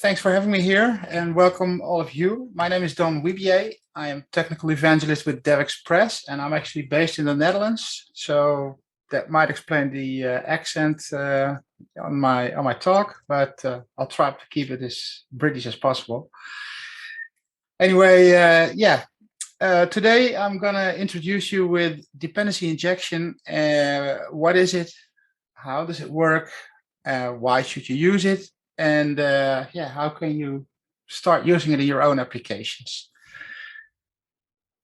thanks for having me here and welcome all of you. My name is Don Wibier. I am technical evangelist with DevExpress and I'm actually based in the Netherlands. So that might explain the accent on my talk, but I'll try to keep it as British as possible. Anyway, today I'm going to introduce you with dependency injection. What is it? How does it work? Why should you use it? And how can you start using it in your own applications?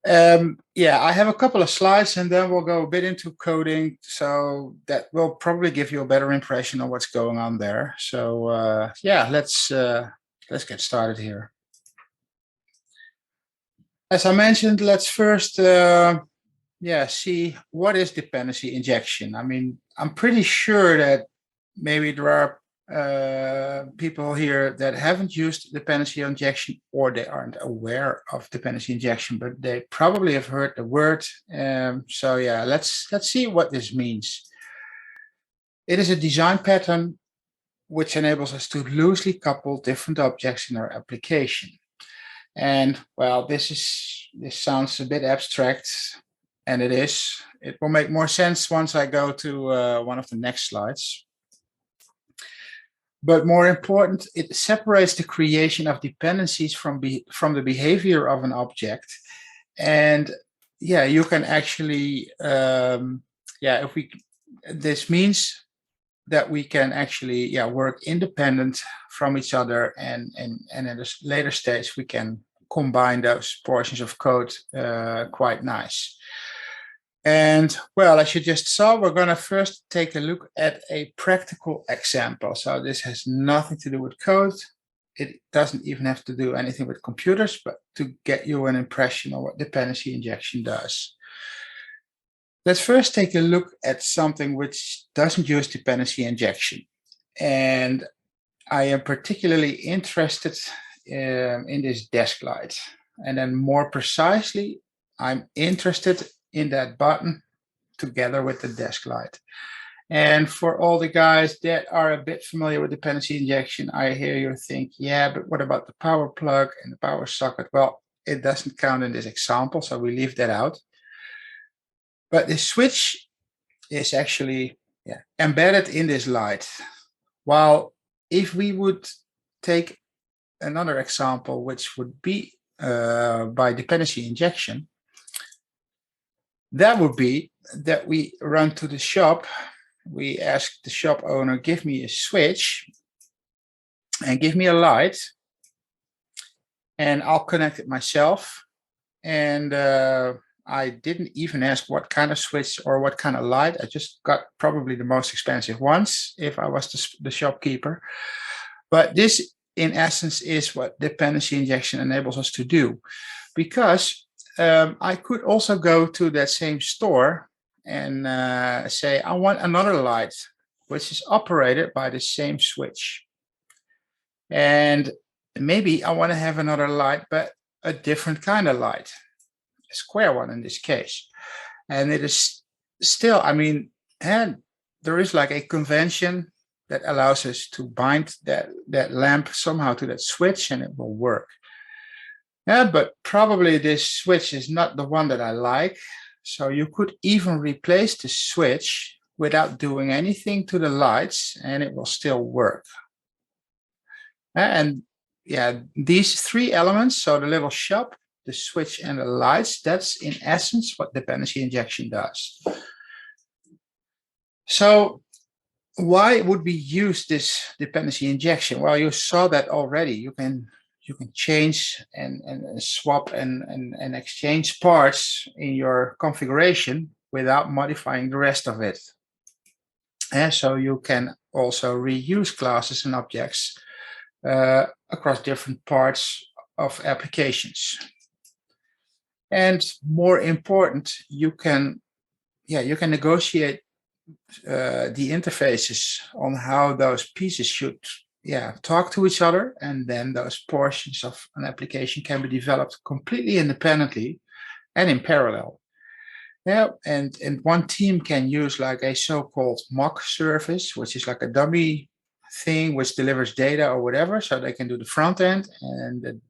I have a couple of slides and then we'll go a bit into coding. So that will probably give you a better impression of what's going on there. So let's get started here. As I mentioned, let's first see what is dependency injection. I mean, I'm pretty sure that maybe there are people here that haven't used dependency injection or they aren't aware of dependency injection, but they probably have heard the word. Let's see what this means. It is a design pattern which enables us to loosely couple different objects in our application. And well, this sounds a bit abstract, and it is. It will make more sense once I go to one of the next slides. But more important, it separates the creation of dependencies from the behavior of an object. And you can actually, this means that we can actually work independent from each other, and in a later stage we can combine those portions of code quite nice. And well, as you just saw, we're going to first take a look at a practical example. So this has nothing to do with code. It doesn't even have to do anything with computers, but to get you an impression of what dependency injection does. Let's first take a look at something which doesn't use dependency injection. And I am particularly interested in this desk light. And then more precisely, I'm interested in that button together with the desk light. And for all the guys that are a bit familiar with dependency injection, I hear you think, yeah, but what about the power plug and the power socket? Well, it doesn't count in this example, so we leave that out. But the switch is actually embedded in this light. While if we would take another example, which would be by dependency injection, that would be that we run to the shop, we ask the shop owner, give me a switch and give me a light, and I'll connect it myself. And I didn't even ask what kind of switch or what kind of light. I just got probably the most expensive ones if I was the shopkeeper. But this, in essence, is what dependency injection enables us to do, because I could also go to that same store and say, I want another light, which is operated by the same switch. And maybe I want to have another light, but a different kind of light, a square one in this case. And it is still, I mean, and there is like a convention that allows us to bind that lamp somehow to that switch and it will work. Yeah, but probably this switch is not the one that I like. So you could even replace the switch without doing anything to the lights and it will still work. And these three elements, so the little shop, the switch and the lights, that's in essence what dependency injection does. So why would we use this dependency injection? Well, you saw that already. You can change and swap and exchange parts in your configuration without modifying the rest of it. And so you can also reuse classes and objects across different parts of applications. And more important, you can negotiate the interfaces on how those pieces should talk to each other, and then those portions of an application can be developed completely independently and in parallel. And one team can use like a so-called mock service, which is like a dummy thing which delivers data or whatever, so they can do the front end, and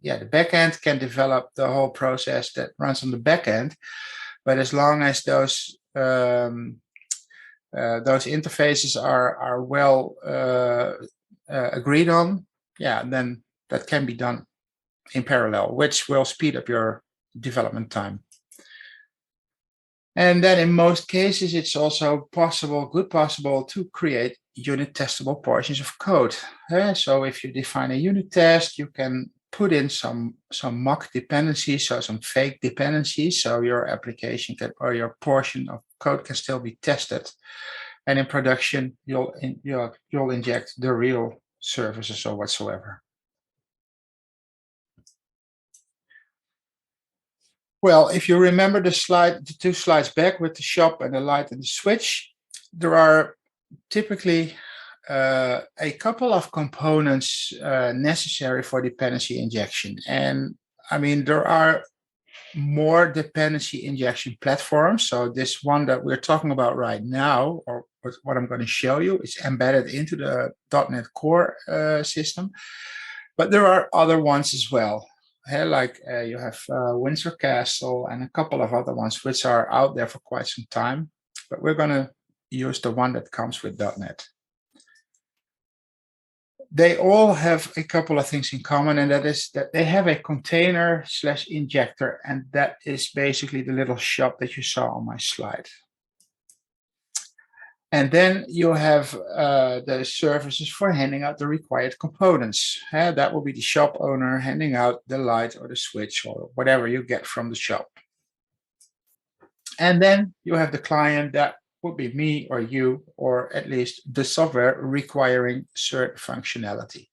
the back end can develop the whole process that runs on the back end. But as long as those interfaces are well agreed on, then that can be done in parallel, which will speed up your development time. And then in most cases, it's also good possible to create unit testable portions of code. So if you define a unit test, you can put in some mock dependencies, so some fake dependencies, so your application or your portion of code can still be tested. And in production, you'll inject the real services or whatsoever. Well, if you remember the 2 slides back with the shop and the light and the switch, there are typically a couple of components necessary for dependency injection. And I mean, there are more dependency injection platforms. So this one that we're talking about right now, or what I'm going to show you, is embedded into the .NET Core system. But there are other ones as well. Like you have Windsor Castle and a couple of other ones which are out there for quite some time. But we're going to use the one that comes with .NET. They all have a couple of things in common, and that is that they have a container/injector, and that is basically the little shop that you saw on my slide. And then you have the services for handing out the required components. That will be the shop owner handing out the light or the switch or whatever you get from the shop. And then you have the client, that would be me or you, or at least the software requiring certain functionality.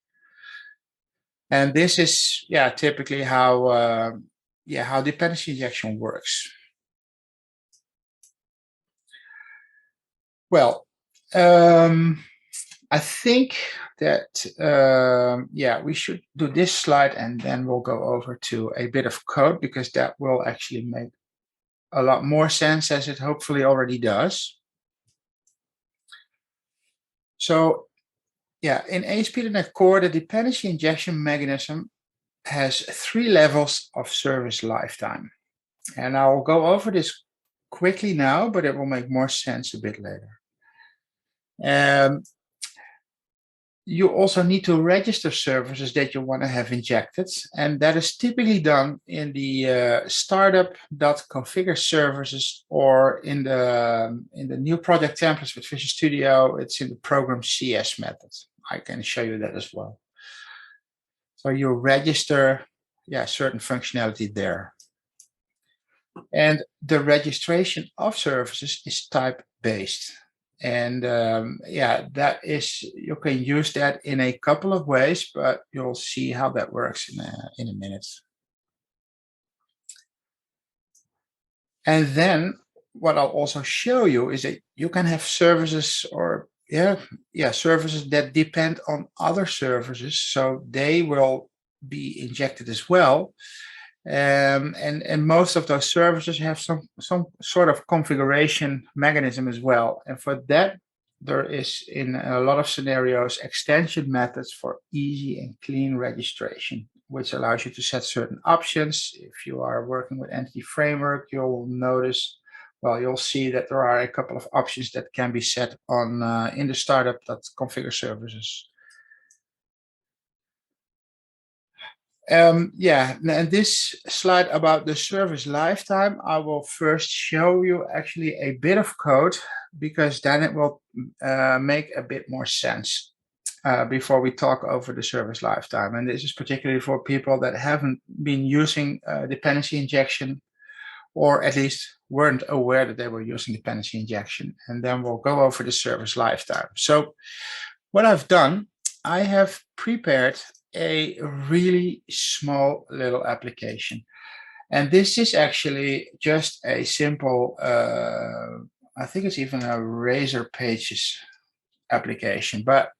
And this is typically how dependency injection works. Well, I think that we should do this slide, and then we'll go over to a bit of code, because that will actually make a lot more sense, as it hopefully already does. So in ASP.NET Core, the dependency injection mechanism has 3 levels of service lifetime. And I'll go over this quickly now, but it will make more sense a bit later. You also need to register services that you want to have injected, and that is typically done in the startup.configure services, or in the new project templates with Visual Studio, it's in the program CS method. I can show you that as well. So you register certain functionality there. And the registration of services is type-based. And that is, you can use that in a couple of ways, but you'll see how that works in a minute. And then what I'll also show you is that you can have services, or services that depend on other services, so they will be injected as well. And most of those services have some sort of configuration mechanism as well. And for that, there is, in a lot of scenarios, extension methods for easy and clean registration, which allows you to set certain options. If you are working with Entity Framework, you'll see that there are a couple of options that can be set on in the startup.configure services. And this slide about the service lifetime, I will first show you actually a bit of code, because then it will make a bit more sense before we talk over the service lifetime. And this is particularly for people that haven't been using dependency injection, or at least weren't aware that they were using dependency injection. And then we'll go over the service lifetime. So what I've done, I have prepared a really small little application. And this is actually just a simple, I think it's even a Razor Pages application, but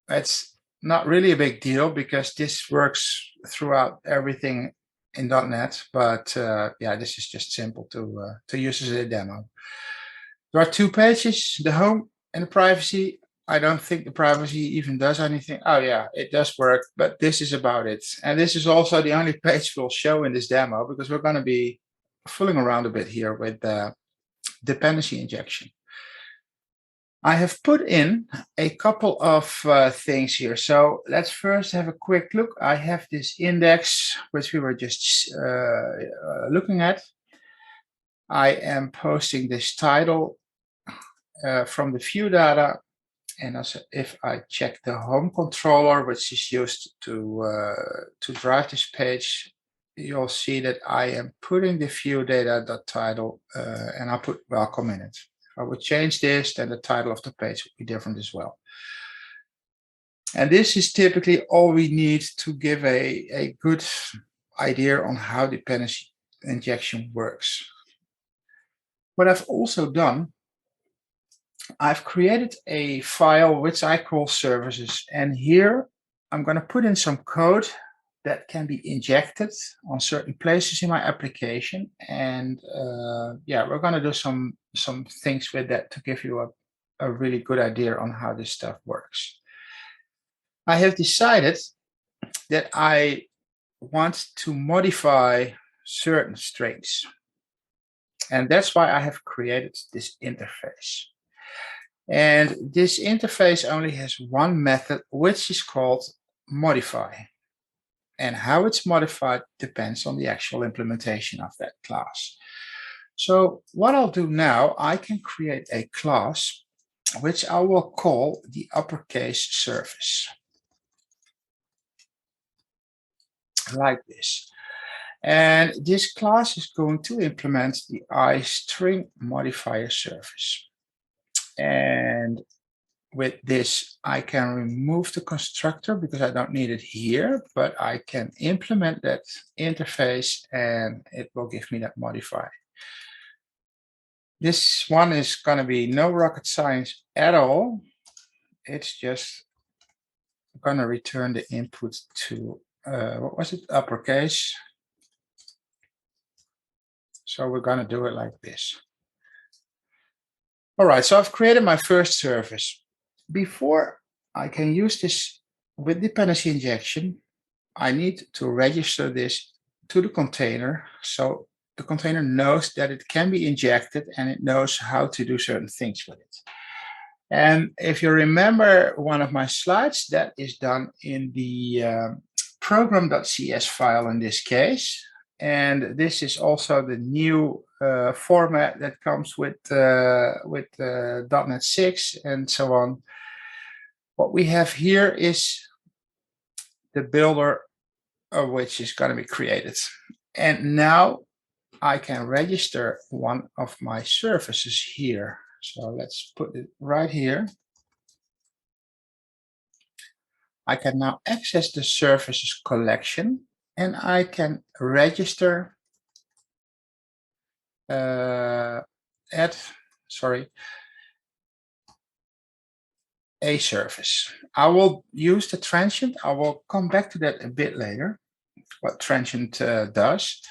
it's not really a big deal, because this works throughout everything in .NET. But this is just simple to use as a demo. There are 2 pages, the home and the privacy. I don't think the privacy even does anything. Oh yeah, it does work, but this is about it. And this is also the only page we'll show in this demo, because we're going to be fooling around a bit here with dependency injection. I have put in a couple of things here. So let's first have a quick look. I have this index, which we were just looking at. I am posting this title from the view data. And also, if I check the home controller, which is used to drive this page, you'll see that I am putting the view data.title and I'll put welcome in it. If I would change this, then the title of the page would be different as well. And this is typically all we need to give a good idea on how dependency injection works. What I've also done, I've created a file which I call services, and here I'm going to put in some code that can be injected on certain places in my application. And yeah, we're going to do some things with that to give you a really good idea on how this stuff works. I have decided that I want to modify certain strings, and that's why I have created this interface. And this interface only has one method, which is called modify. And how it's modified depends on the actual implementation of that class. So what I'll do now, I can create a class which I will call the uppercase service, like this. And this class is going to implement the iString modifier service. And with this, I can remove the constructor because I don't need it here, but I can implement that interface and it will give me that modifier. This one is going to be no rocket science at all. It's just going to return the input to, what was it, uppercase. So we're going to do it like this. All right, so I've created my first service. Before I can use this with dependency injection, I need to register this to the container. So the container knows that it can be injected and it knows how to do certain things with it. And if you remember one of my slides, that is done in the program.cs file in this case. And this is also the new format that comes with .NET 6 and so on. What we have here is the builder which is going to be created. And now I can register one of my services here. So let's put it right here. I can now access the services collection and I can register a service. I will use the transient. I will come back to that a bit later, what transient does.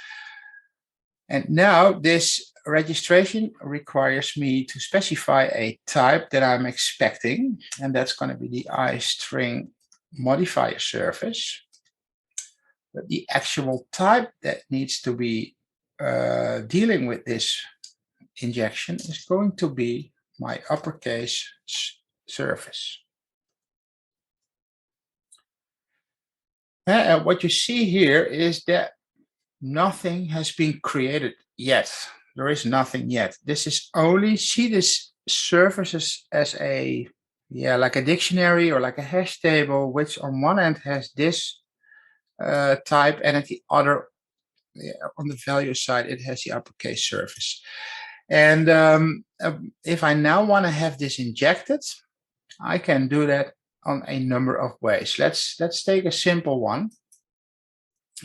And now this registration requires me to specify a type that I'm expecting, and that's going to be the iString modifier service. But the actual type that needs to be dealing with this injection is going to be my uppercase service. And what you see here is that nothing has been created yet. There is nothing yet. This is only, see this services as a, like a dictionary or like a hash table, which on one end has this type, and at the other, on the value side, it has the uppercase service. And if I now want to have this injected, I can do that on a number of ways. Let's take a simple one,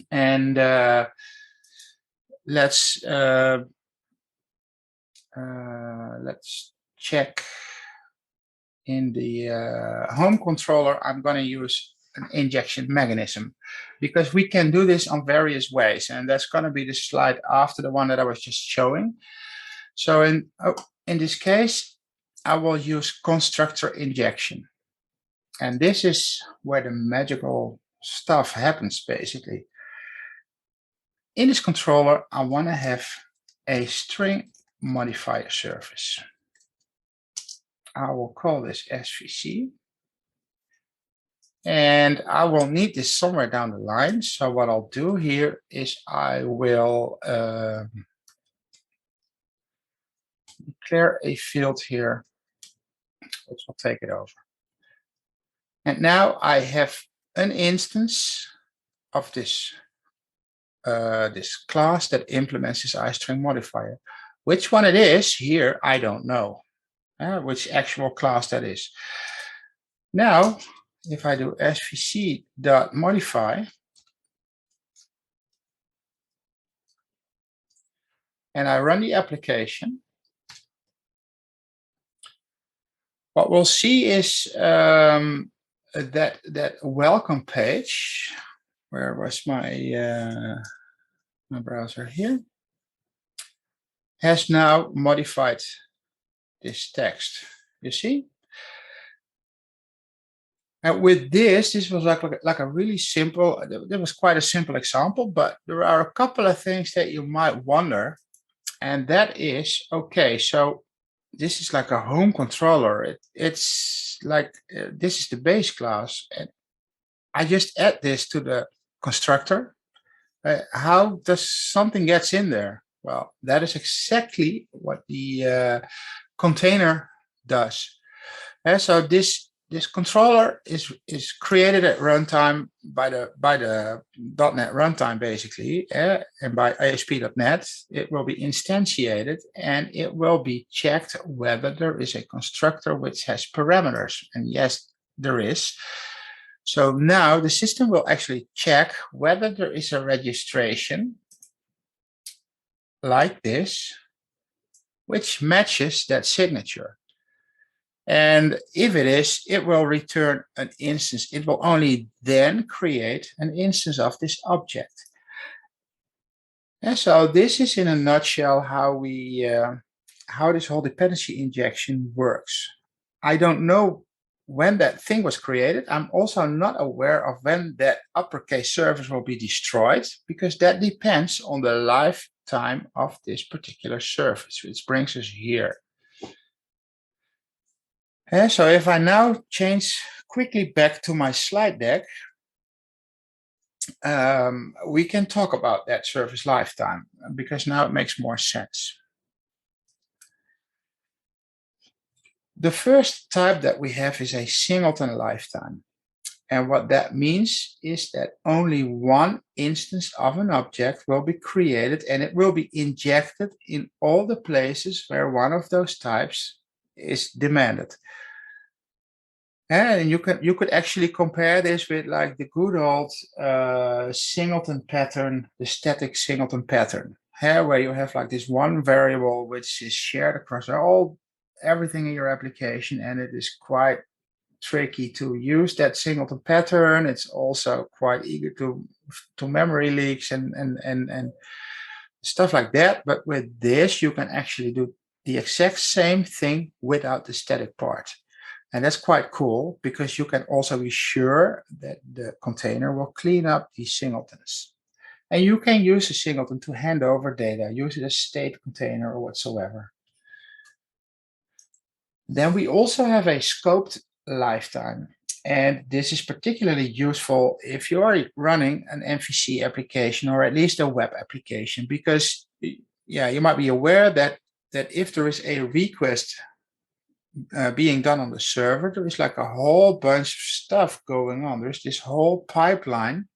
and let's check in the home controller. I'm going to use an injection mechanism because we can do this on various ways, and that's going to be the slide after the one that I was just showing. So in this case, I will use constructor injection. And this is where the magical stuff happens, basically. In this controller, I want to have a string modifier service. I will call this SVC. And I will need this somewhere down the line. So what I'll do here is I will declare a field here, which will take it over. And now I have an instance of this this class that implements this iString modifier. Which one it is here, I don't know. Which actual class that is. Now, if I do svc.modify, and I run the application, what we'll see is that welcome page. Where was my my browser here? Has now modified this text. You see? And with this was like a really simple. There was quite a simple example, but there are a couple of things that you might wonder, and that is okay. So this is like a home controller. It's like this is the base class, and I just add this to the constructor. How does something gets in there? Well, that is exactly what the container does. So this controller is created at runtime by the .NET runtime, basically, and by ASP.NET. It will be instantiated, and it will be checked whether there is a constructor which has parameters. And yes, there is. So now the system will actually check whether there is a registration like this, which matches that signature. And if it is, it will return an instance. It will only then create an instance of this object. And so this is in a nutshell how this whole dependency injection works. I don't know when that thing was created. I'm also not aware of when that uppercase service will be destroyed, because that depends on the lifetime of this particular service, which brings us here. So if I now change quickly back to my slide deck, we can talk about that service lifetime, because now it makes more sense. The first type that we have is a singleton lifetime. And what that means is that only one instance of an object will be created, and it will be injected in all the places where one of those types is demanded. And you could actually compare this with like the good old singleton pattern, the static singleton pattern, where you have like this one variable which is shared across everything in your application, and it is quite tricky to use that singleton pattern. It's also quite eager to memory leaks and stuff like that. But with this, you can actually do the exact same thing without the static part. And that's quite cool, because you can also be sure that the container will clean up these singletons. And you can use a singleton to hand over data, use it as state container or whatsoever. Then we also have a scoped lifetime. And this is particularly useful if you are running an MVC application, or at least a web application, because you might be aware that if there is a request being done on the server, there is like a whole bunch of stuff going on. There's this whole pipeline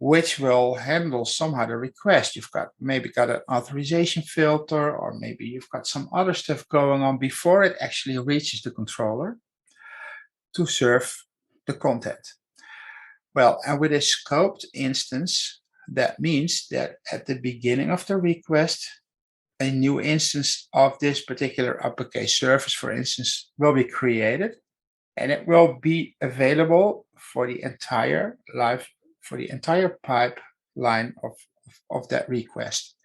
which will handle somehow the request. You've maybe got an authorization filter, or maybe you've got some other stuff going on before it actually reaches the controller to serve the content. Well, and with a scoped instance, that means that at the beginning of the request, a new instance of this particular uppercase service, for instance, will be created, and it will be available for the entire pipeline of that request.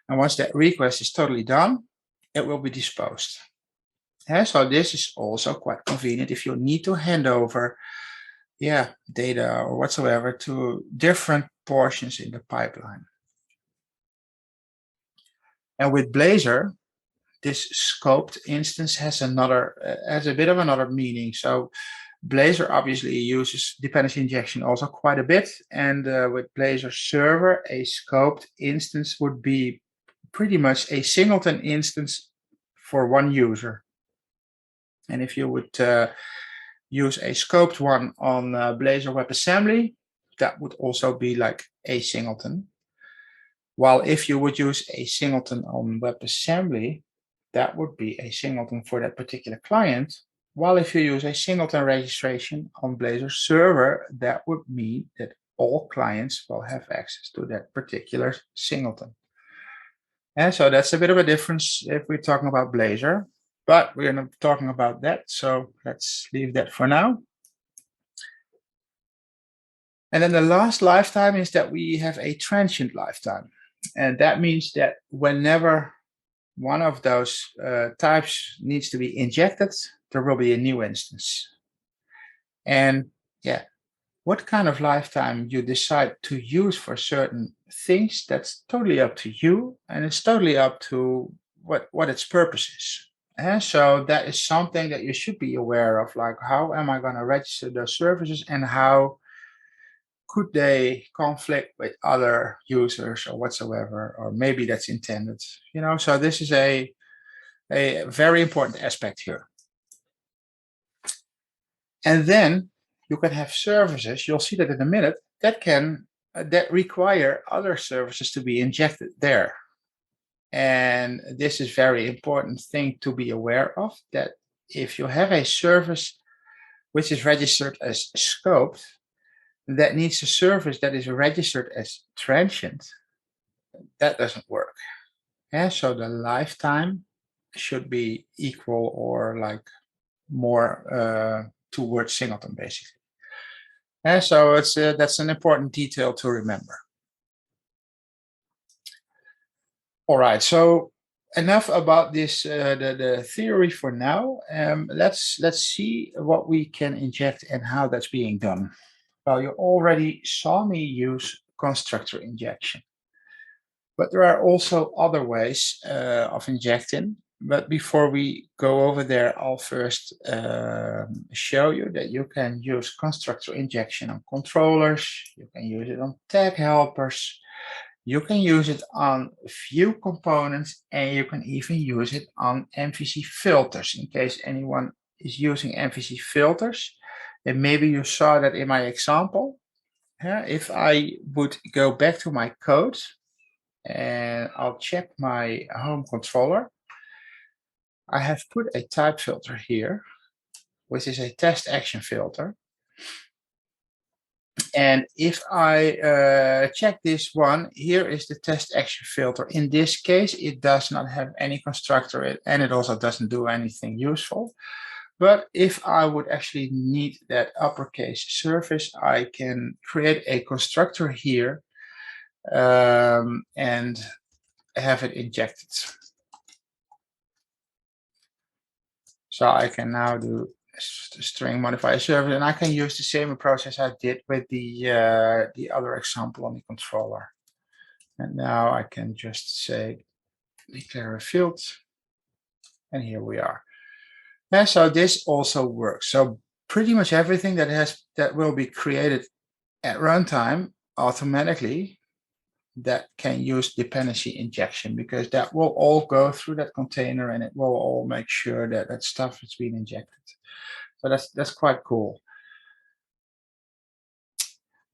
And once that request is totally done, it will be disposed. So this is also quite convenient if you need to hand over data or whatsoever to different portions in the pipeline. And with Blazor, this scoped instance has a bit of another meaning. So Blazor obviously uses dependency injection also quite a bit. And with Blazor server, a scoped instance would be pretty much a singleton instance for one user. And if you would use a scoped one on Blazor WebAssembly, that would also be like a singleton. While if you would use a singleton on WebAssembly, that would be a singleton for that particular client. While if you use a singleton registration on Blazor server, that would mean that all clients will have access to that particular singleton. And so that's a bit of a difference if we're talking about Blazor, but we're not talking about that. So let's leave that for now. And then the last lifetime is that we have a transient lifetime. And that means that whenever one of those types needs to be injected, there will be a new instance. And what kind of lifetime you decide to use for certain things, that's totally up to you, and it's totally up to what its purpose is. And so that is something that you should be aware of, like how am I going to register those services and how could they conflict with other users or whatsoever, or maybe that's intended, so this is a very important aspect here. And then you can have services, you'll see that in a minute, that require other services to be injected there. And this is very important thing to be aware of, that if you have a service which is registered as scoped, that needs a service that is registered as transient, that doesn't work. And so the lifetime should be equal or like more towards singleton, basically. And so that's an important detail to remember. All right, so enough about this, the theory for now. Let's see what we can inject and how that's being done. Well, you already saw me use constructor injection, but there are also other ways of injecting. But before we go over there, I'll first show you that you can use constructor injection on controllers. You can use it on tag helpers. You can use it on view components, and you can even use it on MVC filters. In case anyone is using MVC filters, and maybe you saw that in my example. If I would go back to my code and I'll check my home controller, I have put a type filter here, which is a test action filter. And if I check this one, here is the test action filter. In this case, it does not have any constructor, and it also doesn't do anything useful. But if I would actually need that uppercase service, I can create a constructor here and have it injected. So I can now do string modify service, and I can use the same approach as I did with the other example on the controller. And now I can just say declare a field, and here we are. And so this also works. So pretty much everything that will be created at runtime automatically, that can use dependency injection, because that will all go through that container and it will all make sure that that stuff is being injected. So that's quite cool.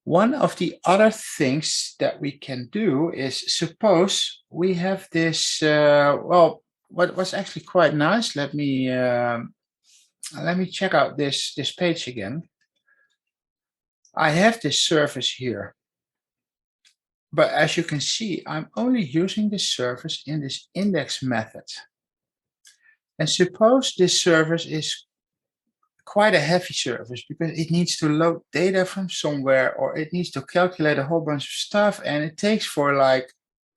One of the other things that we can do is, suppose we have this, well, what was actually quite nice, let me check out this page again. I have this service here, but as you can see, I'm only using this service in this index method. And suppose this service is quite a heavy service because it needs to load data from somewhere, or it needs to calculate a whole bunch of stuff, and it takes for like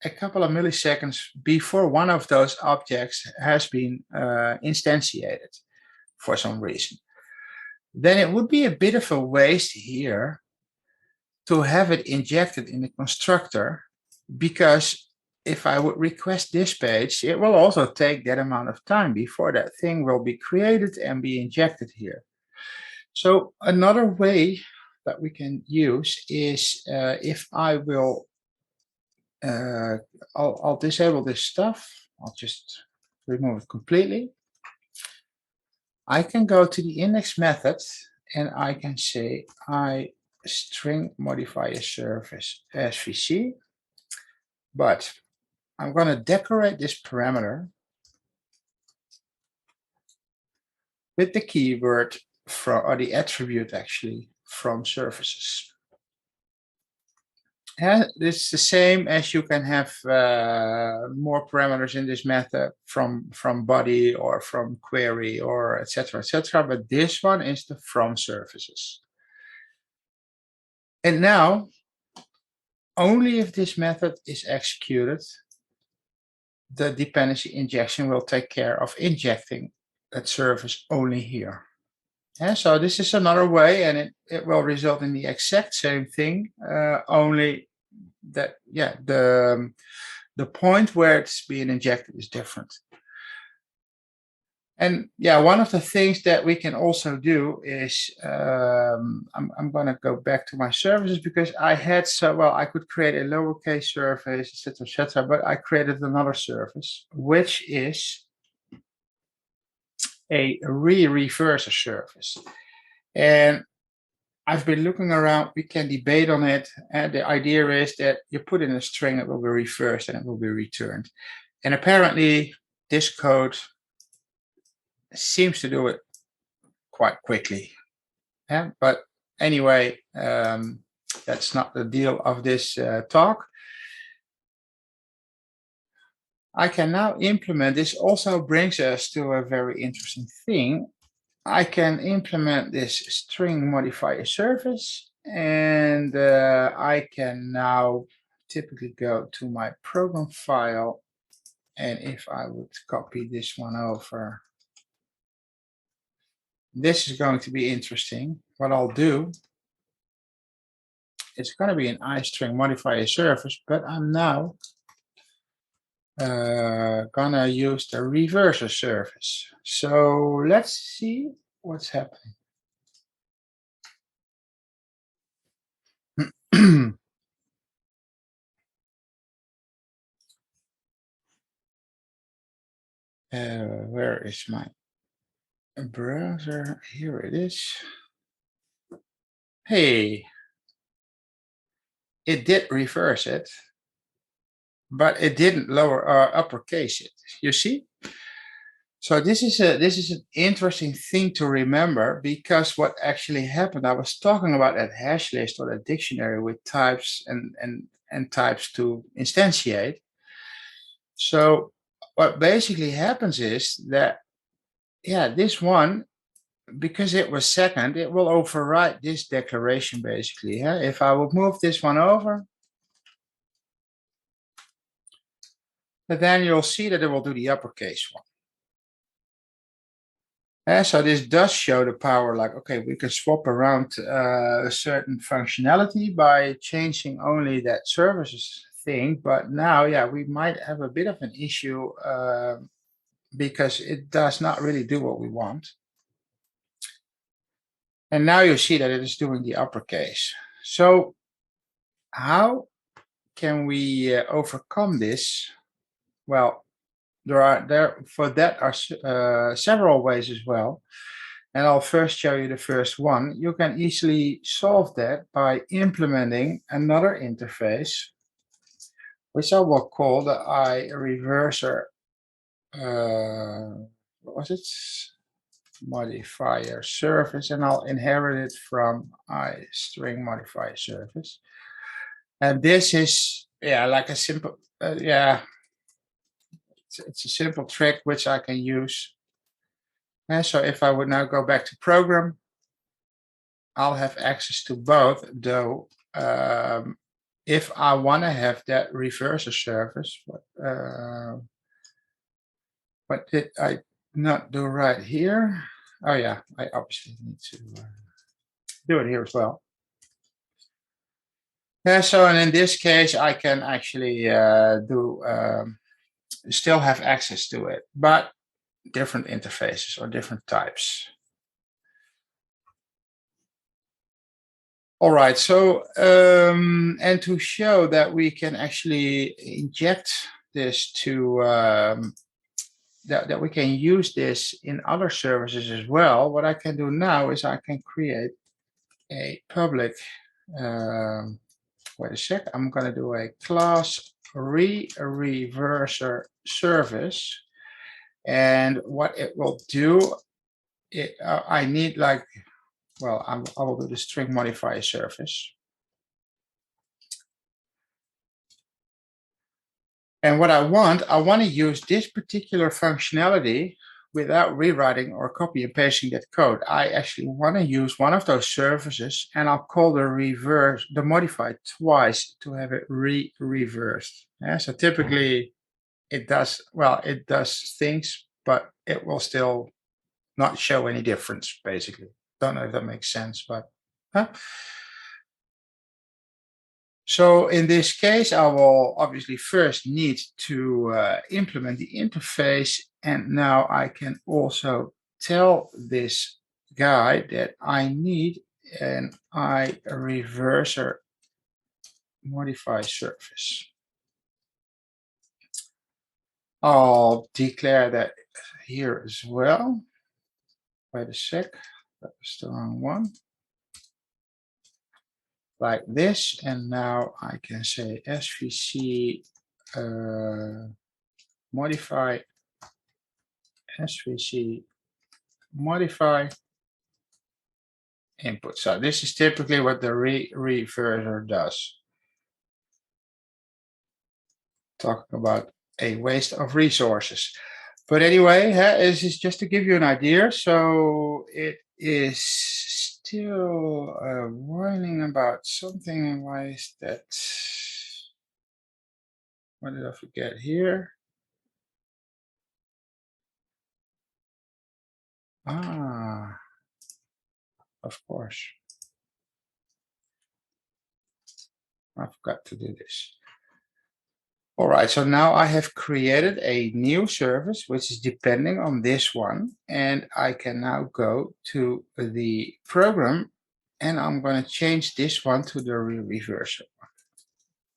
a couple of milliseconds before one of those objects has been instantiated for some reason, then it would be a bit of a waste here to have it injected in the constructor, because if I would request this page, it will also take that amount of time before that thing will be created and be injected here. So another way that we can use is if I will, I'll disable this stuff. I'll just remove it completely. I can go to the index method and I can say I string modifier service SVC, but I'm going to decorate this parameter with the keyword from, or the attribute actually, from services. And it's the same as you can have more parameters in this method from body or from query or etc. But this one is the from services. And now, only if this method is executed, the dependency injection will take care of injecting that service only here. And so this is another way, and it will result in the exact same thing, only that, yeah, the point where it's being injected is different. And yeah, one of the things that we can also do is, I'm going to go back to my services, because I had, I could create a lowercase service, etc., but I created another service, which is a reverser service. And I've been looking around, we can debate on it. And the idea is that you put in a string, it will be reversed and it will be returned. And apparently this code seems to do it quite quickly. Yeah, but anyway, that's not the deal of this talk. I can now implement, this also brings us to a very interesting thing. I can implement this string modifier service, and I can now typically go to my program file, and if I would copy this one over, this is going to be interesting. What I'll do, it's going to be an iString modifier service, but I'm now gonna use the reverser service. So let's see what's happening. Where is my browser? Here it is. Hey, it did reverse it, but it didn't lower or uppercase it. You see? So this is an interesting thing to remember, because what actually happened, I was talking about that hash list or that dictionary with types and types to instantiate. So what basically happens is that, yeah, this one, because it was second, it will override this declaration basically. Yeah? If I would move this one over, then you'll see that it will do the uppercase one. So this does show the power, like, okay, we can swap around a certain functionality by changing only that services thing. But now, yeah, we might have a bit of an issue because it does not really do what we want. And now you see that it is doing the uppercase. So how can we overcome this? Well, for that are several ways as well. And I'll first show you the first one. You can easily solve that by implementing another interface, which I will call the iReverser, what was it? Modifier service, and I'll inherit it from iString modifier service. And this is, yeah, like a simple, yeah, it's a simple trick which I can use. And so if I would now go back to program, I'll have access to both, though if I want to have that reverser service, what did I not do right here? Oh yeah, I obviously need to do it here as well. Yeah, so and in this case, I can actually still have access to it, but different interfaces or different types. All right, so and to show that we can actually inject this to that we can use this in other services as well, what I can do now is I can create a public, wait a sec, I'm going to do a class reverser service. And what it will do, I need like, well, I will do the string modifier service. And what I want to use this particular functionality without rewriting or copy and pasting that code. I actually want to use one of those services, and I'll call the modify twice to have it reversed. Yeah, so typically it does, well, it does things, but it will still not show any difference, basically. Don't know if that makes sense, but so in this case, I will obviously first need to implement the interface. And now I can also tell this guy that I need an reverser modify service. I'll declare that here as well. Wait a sec, that was the wrong one. Like this, and now I can say svc modify svc modify input. So this is typically what the reverser does. Talking about a waste of resources. But anyway, this is just to give you an idea. So it is still whining about something. Why is that? What did I forget here? Ah, of course. I forgot to do this. All right, so now I have created a new service, which is depending on this one. And I can now go to the program, and I'm going to change this one to the reverser.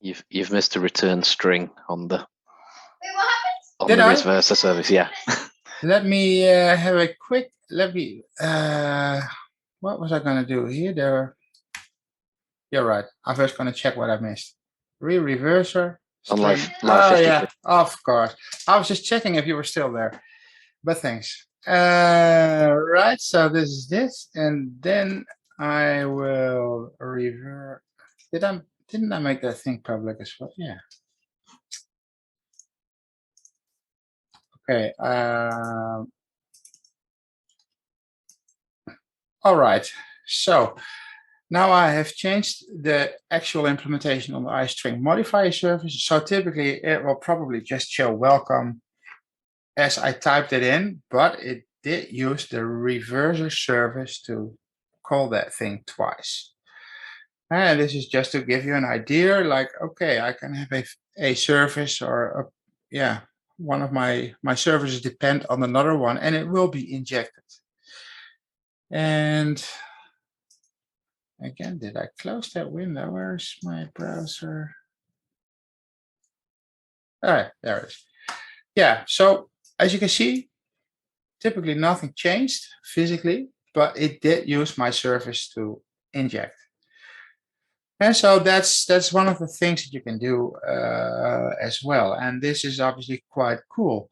You've missed a return string on the reverser service, yeah. Let me have a quick, what was I going to do here? You're right. I'm first going to check what I missed. Reverser. On live oh 50. Yeah, of course. I was just checking if you were still there, but thanks. Right, so this is this, and then I will revert. Didn't I make that thing public as well? Yeah. Okay. All right. So now I have changed the actual implementation on the iString modifier service. So typically it will probably just show welcome as I typed it in, but it did use the reverser service to call that thing twice. And this is just to give you an idea, like, okay, I can have a service or one of my services depend on another one, and it will be injected. And again, did I close that window? Where's my browser? Ah, there it is. Yeah, so as you can see, typically nothing changed physically, but it did use my service to inject. And so that's one of the things that you can do as well. And this is obviously quite cool.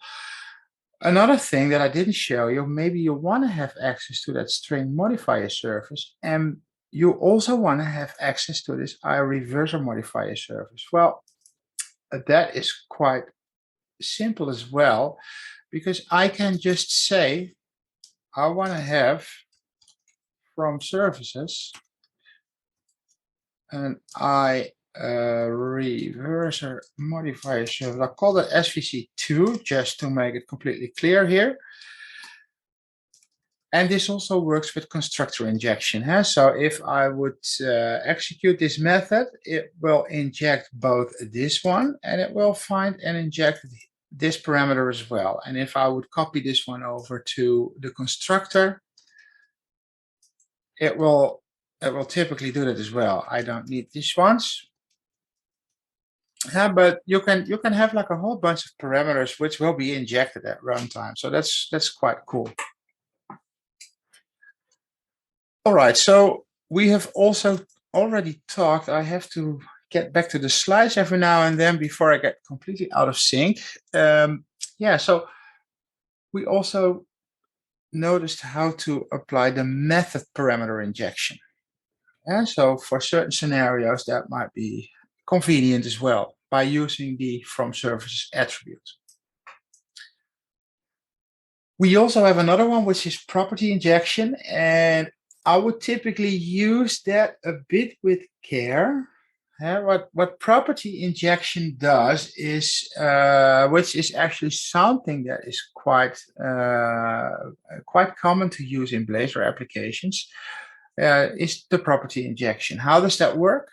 Another thing that I didn't show you, maybe you want to have access to that string modifier service, and you also want to have access to this reverser modifier service. Well, that is quite simple as well, because I can just say I want to have from services an reverser modifier service. I'll call it SVC2 just to make it completely clear here. And this also works with constructor injection. Huh? So if I would execute this method, it will inject both this one and it will find and inject this parameter as well. And if I would copy this one over to the constructor, it will typically do that as well. I don't need these ones. But you can have like a whole bunch of parameters which will be injected at runtime. So that's quite cool. All right, so we have also already talked. I have to get back to the slides every now and then before I get completely out of sync. Yeah, so we also noticed how to apply the method parameter injection. And so for certain scenarios, that might be convenient as well by using the from services attribute. We also have another one, which is property injection, and I would typically use that a bit with care. What property injection does is, which is actually something that is quite common to use in Blazor applications, is the property injection. How does that work?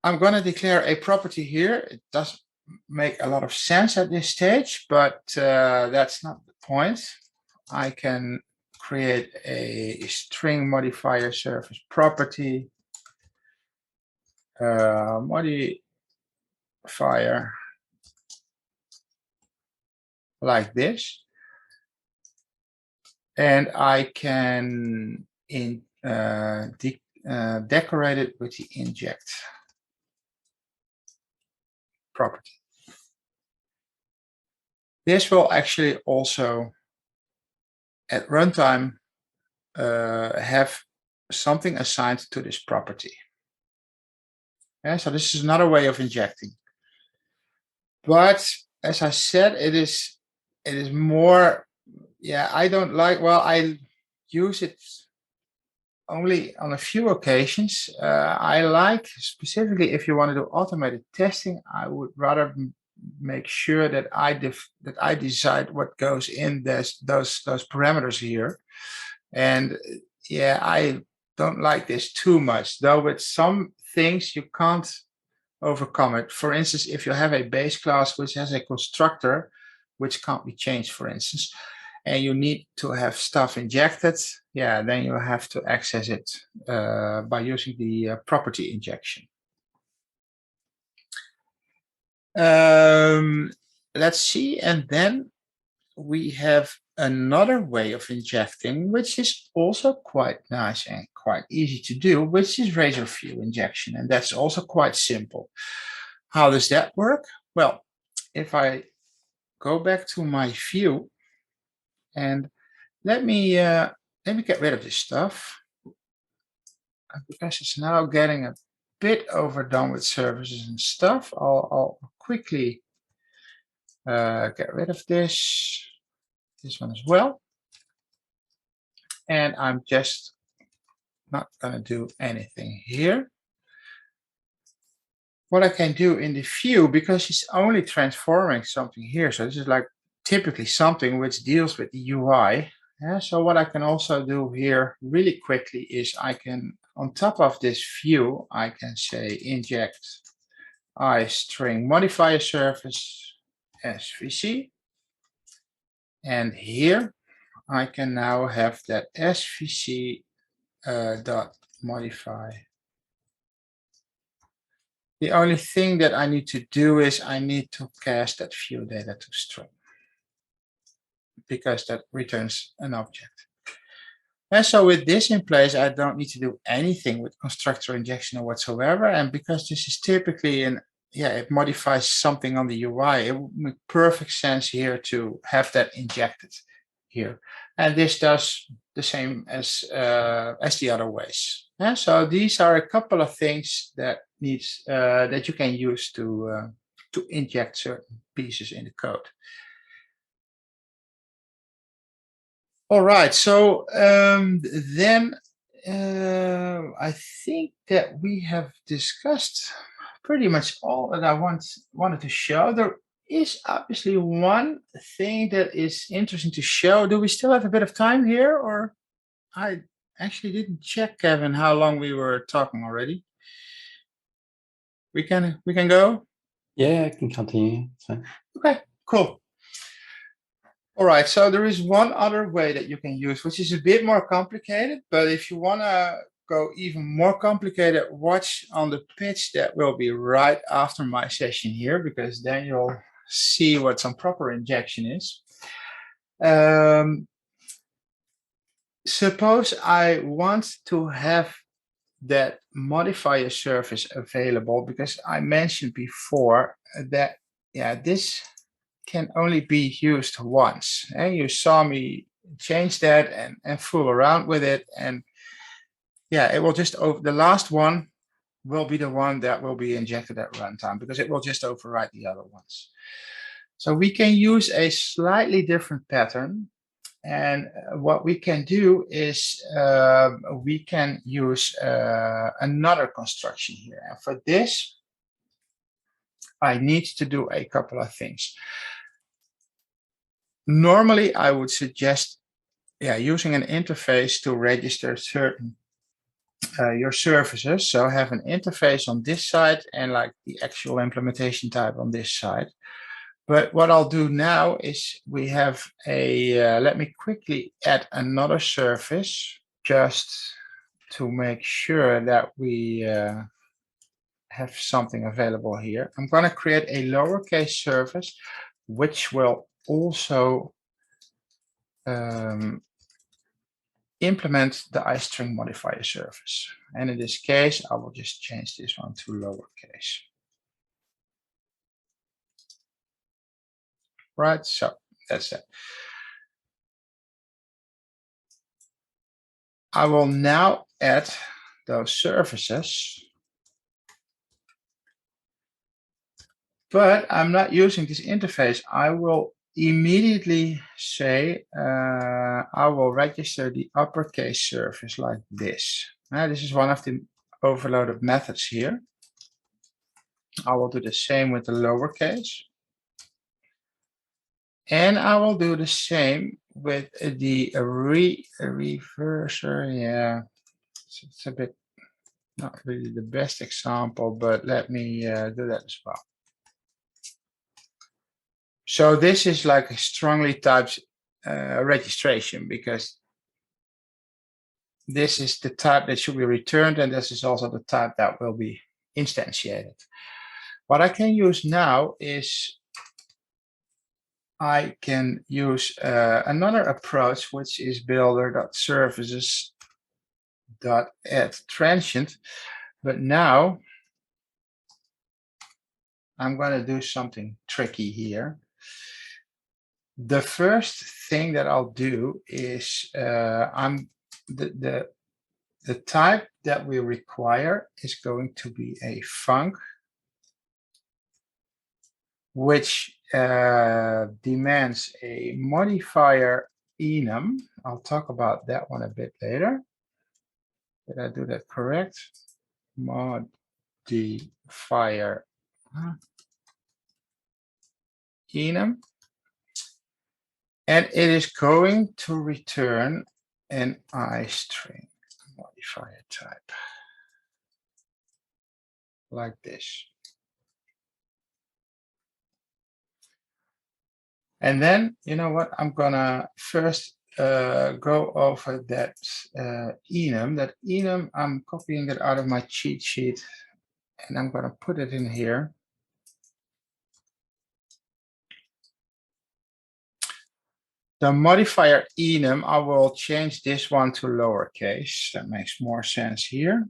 I'm going to declare a property here. It doesn't make a lot of sense at this stage, but that's not the point. I can create a string modifier service property modifier like this, and I can decorate it with the inject property. This will actually also at runtime have something assigned to this property. Yeah, so this is another way of injecting. But as I said, it is more, yeah, I don't like, well, I use it only on a few occasions. I like, specifically if you want to do automated testing, I would rather make sure that I decide what goes in those parameters here. And yeah, I don't like this too much, though with some things you can't overcome it. For instance, if you have a base class which has a constructor which can't be changed, for instance, and you need to have stuff injected, yeah, then you have to access it by using the property injection. Let's see, and then we have another way of injecting, which is also quite nice and quite easy to do, which is razor view injection, and that's also quite simple. How does that work? Well, if I go back to my view, and let me get rid of this stuff, because it's now getting a bit overdone with services and stuff. I'll quickly get rid of this one as well. And I'm just not going to do anything here. What I can do in the view, because it's only transforming something here, so this is like typically something which deals with the UI. Yeah, so what I can also do here really quickly is I can, on top of this view, I can say inject string modifier surface SVC. And here I can now have that SVC dot modify. The only thing that I need to do is I need to cast that view data to string, because that returns an object. And so with this in place, I don't need to do anything with constructor injection or whatsoever. And because this is typically it modifies something on the UI, it would make perfect sense here to have that injected here. And this does the same as the other ways. And so these are a couple of things that that you can use to inject certain pieces in the code. All right, so then I think that we have discussed pretty much all that I wanted to show. There is obviously one thing that is interesting to show. Do we still have a bit of time here, or I actually didn't check, Kevin, how long we were talking already. We can go. Yeah, I can continue. So. Okay, cool. All right, so there is one other way that you can use, which is a bit more complicated, but if you want to go even more complicated, watch on the pitch that will be right after my session here, because then you'll see what some proper injection is. Suppose I want to have that modifier surface available, because I mentioned before that, yeah, this can only be used once. And you saw me change that and fool around with it. And yeah, it will just over the last one will be the one that will be injected at runtime, because it will just override the other ones. So we can use a slightly different pattern. And what we can do is we can use another construction here. And for this, I need to do a couple of things. Normally, I would suggest using an interface to register certain your services. So have an interface on this side and like the actual implementation type on this side. But what I'll do now is we have a, let me quickly add another service just to make sure that we have something available here. I'm going to create a lowercase service, which will also implement the iString modifier service. And in this case, I will just change this one to lowercase. Right, so that's it. I will now add those services, but I'm not using this interface. I will immediately say I will register the uppercase service like this. This is one of the overloaded methods here. I will do the same with the lowercase. And I will do the same with the reverser. Yeah, it's a bit not really the best example, but let me do that as well. So this is like a strongly typed registration, because this is the type that should be returned, and this is also the type that will be instantiated. What I can use now is I can use another approach, which is builder.services.addTransient. But now I'm going to do something tricky here. The first thing that I'll do is the type that we require is going to be a func, which demands a modifier enum. I'll talk about that one a bit later. Did I do that correct? Modifier enum. And it is going to return an iString modifier type like this. And then, you know what, I'm gonna first go over that enum. That enum, I'm copying it out of my cheat sheet, and I'm gonna put it in here. The modifier enum, I will change this one to lowercase. That makes more sense here.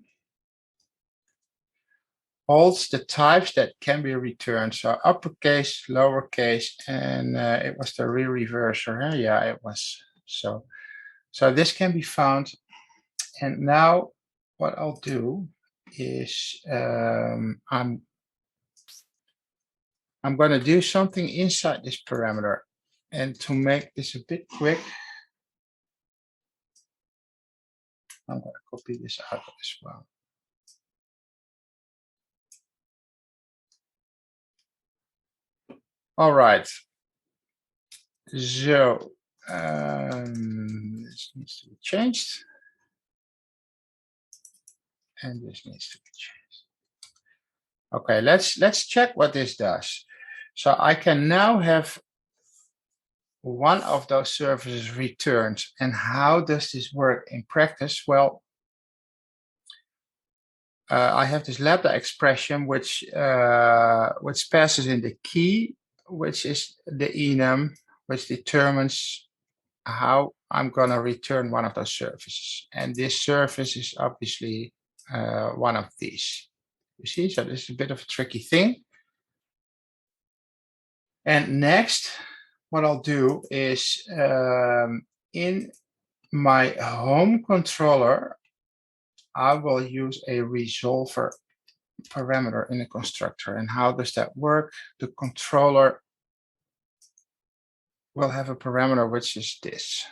Holds the types that can be returned. So uppercase, lowercase, and it was the reverser. Yeah, it was. So this can be found. And now what I'll do is I'm going to do something inside this parameter. And to make this a bit quick, I'm going to copy this out as well. All right. So this needs to be changed. And this needs to be changed. Okay, let's check what this does. So I can now have one of those services returned. And how does this work in practice? Well, I have this lambda expression which passes in the key, which is the enum, which determines how I'm going to return one of those services. And this service is obviously one of these. You see, so this is a bit of a tricky thing. And next, what I'll do is in my home controller, I will use a resolver parameter in the constructor. And how does that work? The controller will have a parameter which is this.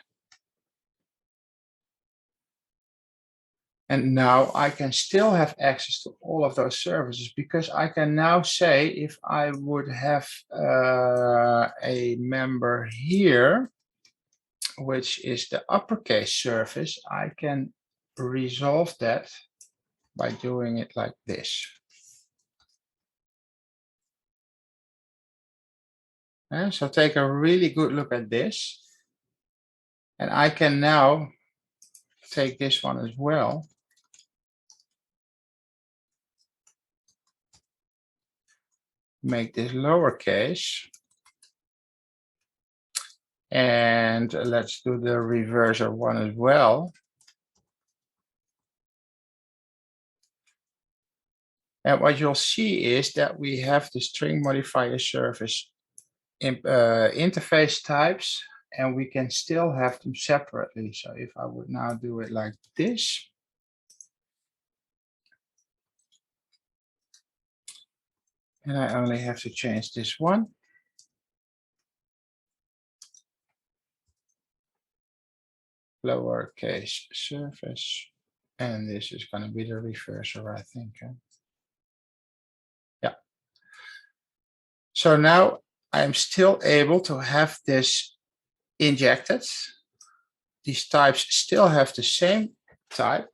And now I can still have access to all of those services, because I can now say if I would have a member here, which is the uppercase service, I can resolve that by doing it like this. And so take a really good look at this. And I can now take this one as well. Make this lowercase. And let's do the reverser one as well. And what you'll see is that we have the string modifier service interface types, and we can still have them separately. So if I would now do it like this, and I only have to change this one. Lowercase surface, and this is going to be the reverser, I think. Yeah. So now I'm still able to have this injected. These types still have the same type.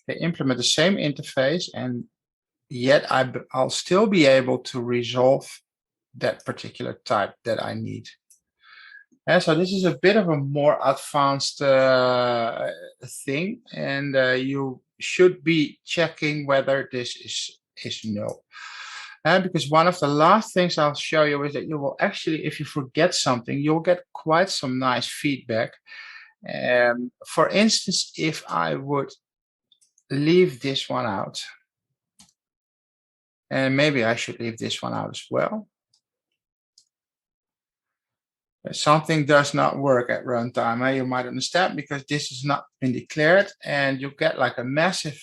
They implement the same interface, and yet I'll still be able to resolve that particular type that I need. And so this is a bit of a more advanced thing, and you should be checking whether this is null. Because one of the last things I'll show you is that you will actually, if you forget something, you'll get quite some nice feedback. For instance, if I would leave this one out, and maybe I should leave this one out as well. Something does not work at runtime. You might understand, because this has not been declared, and you get like a massive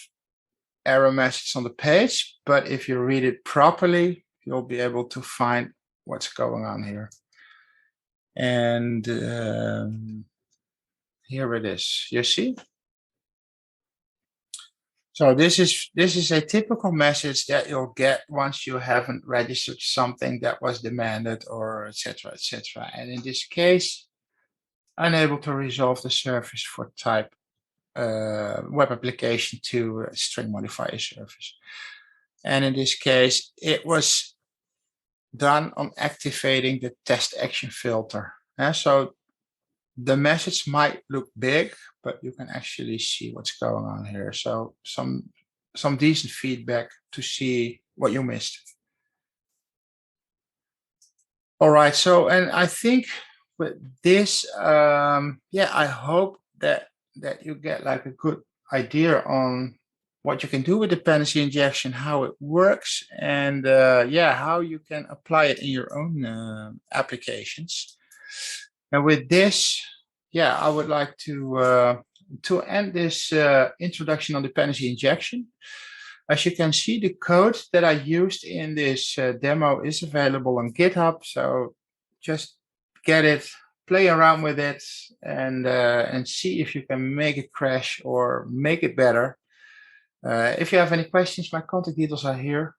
error message on the page. But if you read it properly, you'll be able to find what's going on here. And here it is. You see? So this is a typical message that you'll get once you haven't registered something that was demanded, or etc., etc. And in this case, unable to resolve the service for type web application to string modifier service. And in this case, it was done on activating the test action filter. So the message might look big, but you can actually see what's going on here. So some decent feedback to see what you missed. All right. So, and I think with this, I hope that you get like a good idea on what you can do with dependency injection, how it works, and how you can apply it in your own applications. And with this, I would like to end this introduction on dependency injection. As you can see, the code that I used in this demo is available on GitHub. So just get it, play around with it and see if you can make it crash or make it better. If you have any questions, my contact details are here.